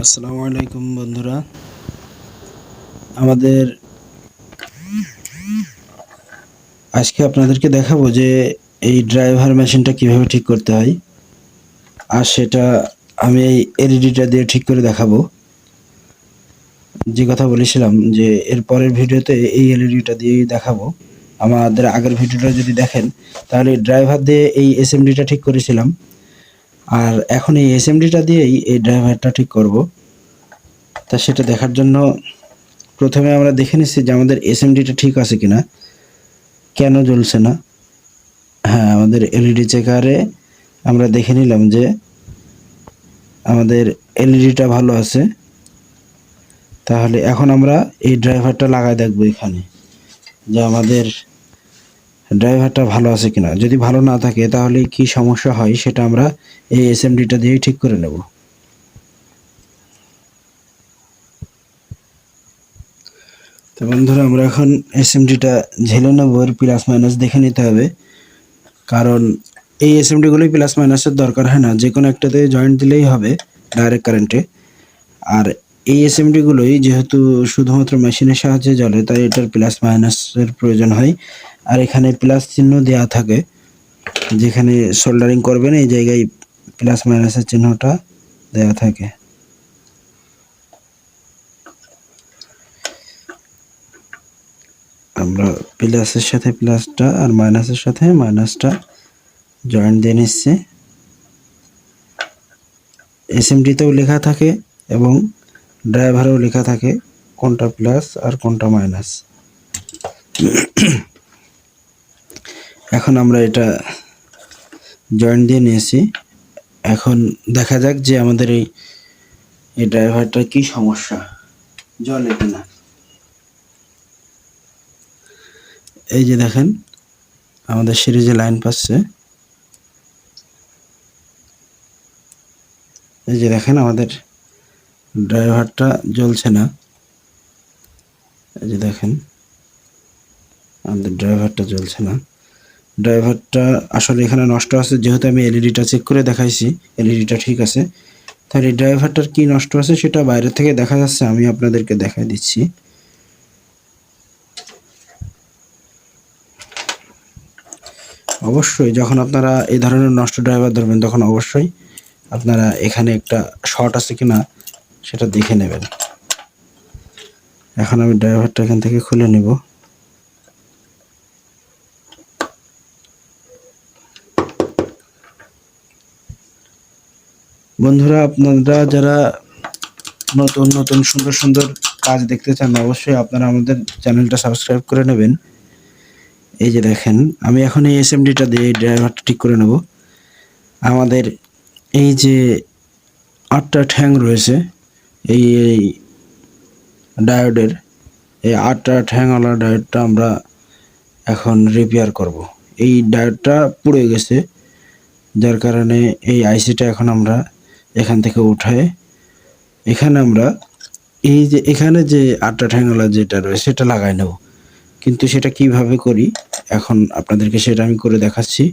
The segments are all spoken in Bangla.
আসসালামু আলাইকুম বন্ধুরা, আমাদের আজকে আপনাদেরকে দেখাবো যে এই ড্রাইভার মেশিনটা কিভাবে ঠিক করতে হয়। আর সেটা আমি এই এলইডিটা দিয়ে ঠিক করে দেখাবো। যে কথা বলেছিলাম যে এর পরের ভিডিওতে এই এলইডিটা দিয়েই দেখাবো। আমাদের আগের ভিডিওটা যদি দেখেন তাহলে ড্রাইভার দিয়ে এই এসএমডিটা ঠিক করেছিলাম, আর এখন এই এসএমডিটা দিয়েই এই ড্রাইভারটা ঠিক করব। তা সেটা দেখার জন্য প্রথমে আমরা দেখে নিচ্ছি যে আমাদের এসএমডিটা ঠিক আছে কিনা, কেন জ্বলছে না। হ্যাঁ, আমাদের এলইডি চেকারে আমরা দেখে নিলাম যে আমাদের এলইডিটা ভালো আছে। তাহলে এখন আমরা এই ড্রাইভারটা লাগাই দেখব এখানে যে আমাদের ড্রাইভারটা ভালো আছে কিনা। যদি ভালো না থাকে তাহলে কি সমস্যা হয় সেটা আমরা এই এসএমডিটা দিয়েই ঠিক করে নেব। তো বন্ধুরা, আমরা এখন এসএমডিটা ঝেলে নেব, এর প্লাস মাইনাস দেখে নিতে হবে, কারণ এই এসএমডিগুলোই প্লাস মাইনাসের দরকার হয় না, যে কোনো একটাতে জয়েন্ট দিলেই হবে ডাইরেক্ট কারেন্টে। আর এই এসএমডিগুলোই যেহেতু শুধুমাত্র মেশিনের সাহায্যে জ্বলে, তাই এটার প্লাস মাইনাসের প্রয়োজন হয়। আর এখানে প্লাস চিহ্ন দেওয়া থাকে, যেখানে সোল্ডারিং করবেন এই জায়গায় প্লাস মাইনাসের চিহ্নটা দেওয়া থাকে। আমরা প্লাসের সাথে প্লাসটা আর মাইনাসের সাথে মাইনাসটা জয়েন্ট দিয়ে নিচ্ছি। এসএমডিতেও লেখা থাকে এবং ড্রাইভারেও লেখা থাকে কোনটা প্লাস আর কোনটা মাইনাস। এখন আমরা এটা জয়েন্ট দিয়ে নিয়েছি। এখন দেখা যাক যে আমাদের এই ড্রাইভারটা কি সমস্যা, জ্বলে কিনা। এই যে দেখেন আমাদের সিরিজে লাইন পাচ্ছে। এই যে দেখেন আমাদের ড্রাইভারটা জ্বলছে না। এই যে দেখেন আমাদের ড্রাইভারটা জ্বলছে না। ড্রাইভারটা আসলে এখানে নষ্ট আছে, যেহেতু আমি এলইডিটা চেক করে দেখাইছি এলইডিটা ঠিক আছে। তাহলে ড্রাইভারটার কি নষ্ট আছে সেটা বাইরে থেকে দেখা যাচ্ছে, আমি আপনাদেরকে দেখাই দিচ্ছি। অবশ্যই যখন আপনারা এই ধরনের নষ্ট ড্রাইভার ধরবেন তখন অবশ্যই আপনারা এখানে একটা শর্ট আছে কিনা সেটা দেখে নেবেন। এখন আমি ড্রাইভারটা এখান থেকে খুলে নেব। বন্ধুরা, আপনারা যারা নতুন নতুন সুন্দর সুন্দর কাজ দেখতে চান অবশ্যই আপনারা আমাদের চ্যানেলটা সাবস্ক্রাইব করে নেবেন। এই যে দেখেন আমি এখন এই এসএমডিটা দিয়ে এই ড্রাইভারটা ঠিক করে নেব। আমাদের এই যে 8টা ঠ্যাং রয়েছে এই ডায়োডের, এই 8টা ঠ্যাংওয়ালা ডায়োডটা আমরা এখন রিপেয়ার করব। এই ডায়োডটা পুড়ে গেছে, যার কারণে এই আইসিটা এখন আমরা এখান থেকে উঠায় এখানে আমরা এই যে এখানে যে 8টা ঠ্যাংওয়ালা যেটা রয়েছে সেটা লাগাই নেব। কিন্তু সেটা কিভাবে করি এখন আপনাদেরকে সেটা আমি করে দেখাচ্ছি।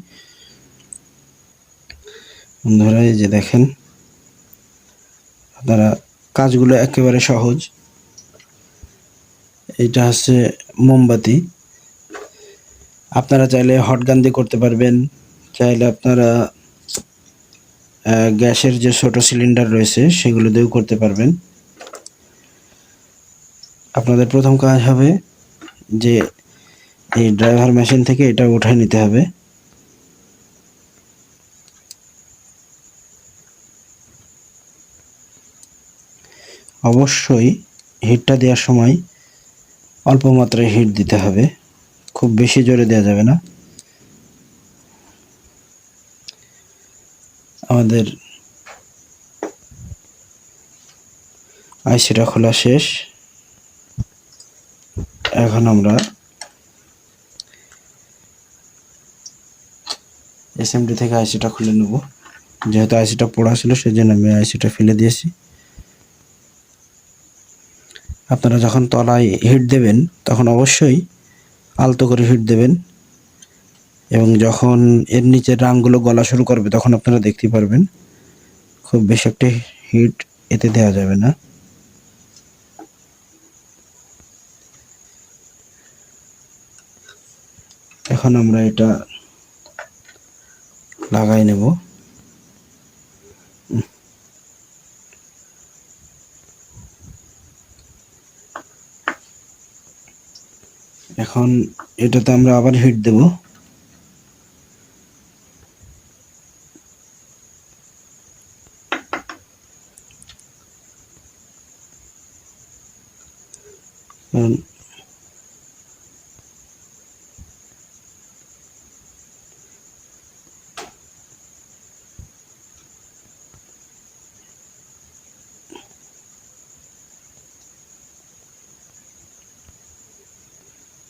বন্ধুরা, এই যে দেখেন আপনারা কাজগুলো একেবারে সহজ। এটা হচ্ছে মোমবাতি। আপনারা চাইলে হট গান দিয়ে করতে পারবেন, চাইলে আপনারা গ্যাসের যে ছোট সিলিন্ডার রয়েছে সেগুলো দিয়েও করতে পারবেন। আপনাদের প্রথম কাজ হবে যে এই ড্রাইভার মেশিন থেকে এটা উঠায় নিতে হবে। অবশ্যই হিটটা দেওয়ার সময় অল্প মাত্রায় হিট দিতে হবে, খুব বেশি জোরে দেওয়া যাবে না। আমাদের আইসিটা খোলা শেষ। এখন আমরা এসএমডি থেকে আইসিটা খুলে নেব। যেহেতু আইসিটা পোড়া ছিল সেজন্য আমি আইসিটা ফেলে দিয়েছি। আপনারা যখন তলায় হিট দেবেন তখন অবশ্যই আলতো করে হিট দেবেন, এবং যখন এর নিচের রাংগুলো গলা শুরু করবে তখন আপনারা দেখতে পারবেন খুব বেশি একটা হিট এতে দেওয়া যাবে না। এখন আমরা এটা লাগাই নেব। এখন এটাতে আমরা আবার হিট দেব।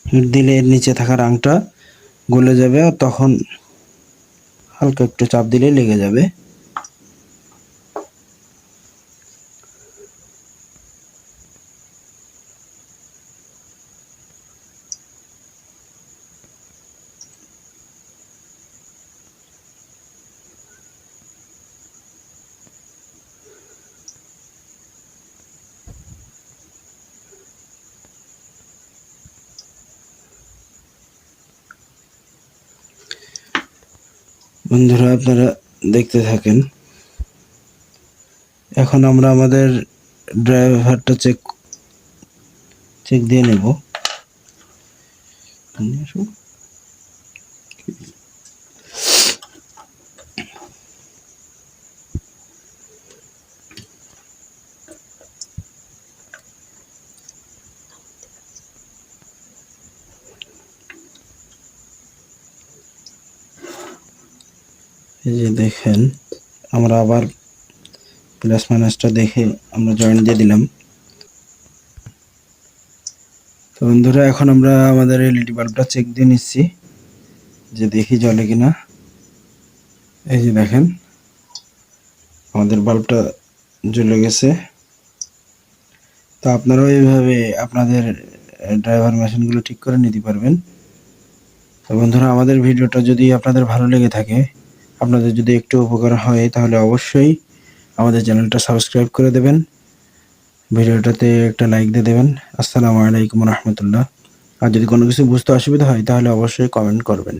হিট দিলে এর নিচে থাকা রাংটা গলে যাবে, আর তখন হালকা একটু চাপ দিলে লেগে যাবে। বন্ধুরা আপনারা দেখতে থাকেন। এখন আমরা আমাদের ড্রাইভারটা চেক দিয়ে নেব। এই যে দেখেন, আমরা আবার প্লাস মাইনাসটা দেখে আমরা জয়েন্ট দিয়ে দিলাম। তো বন্ধুরা এখন আমরা আমাদের এলইডি বাল্বটা চেক দিয়ে নিচ্ছি, যে দেখি জ্বলে কিনা। এই যে দেখেন আমাদের বাল্বটা জ্বলে গেছে। তো আপনারাও এইভাবে আপনাদের ড্রাইভার মেশিনগুলো ঠিক করে নিতে পারবেন। তো বন্ধুরা আমাদের ভিডিওটা যদি আপনাদের ভালো লেগে থাকে, আপনাদের যদি একটু উপকার হয়, তাহলে অবশ্যই আমাদের চ্যানেলটা সাবস্ক্রাইব করে দেবেন, ভিডিওটাতে একটা লাইক দিয়ে দেবেন। আসসালামু আলাইকুম রহমতুল্লাহ। আর যদি কোনো কিছু বুঝতে অসুবিধা হয় তাহলে অবশ্যই কমেন্ট করবেন।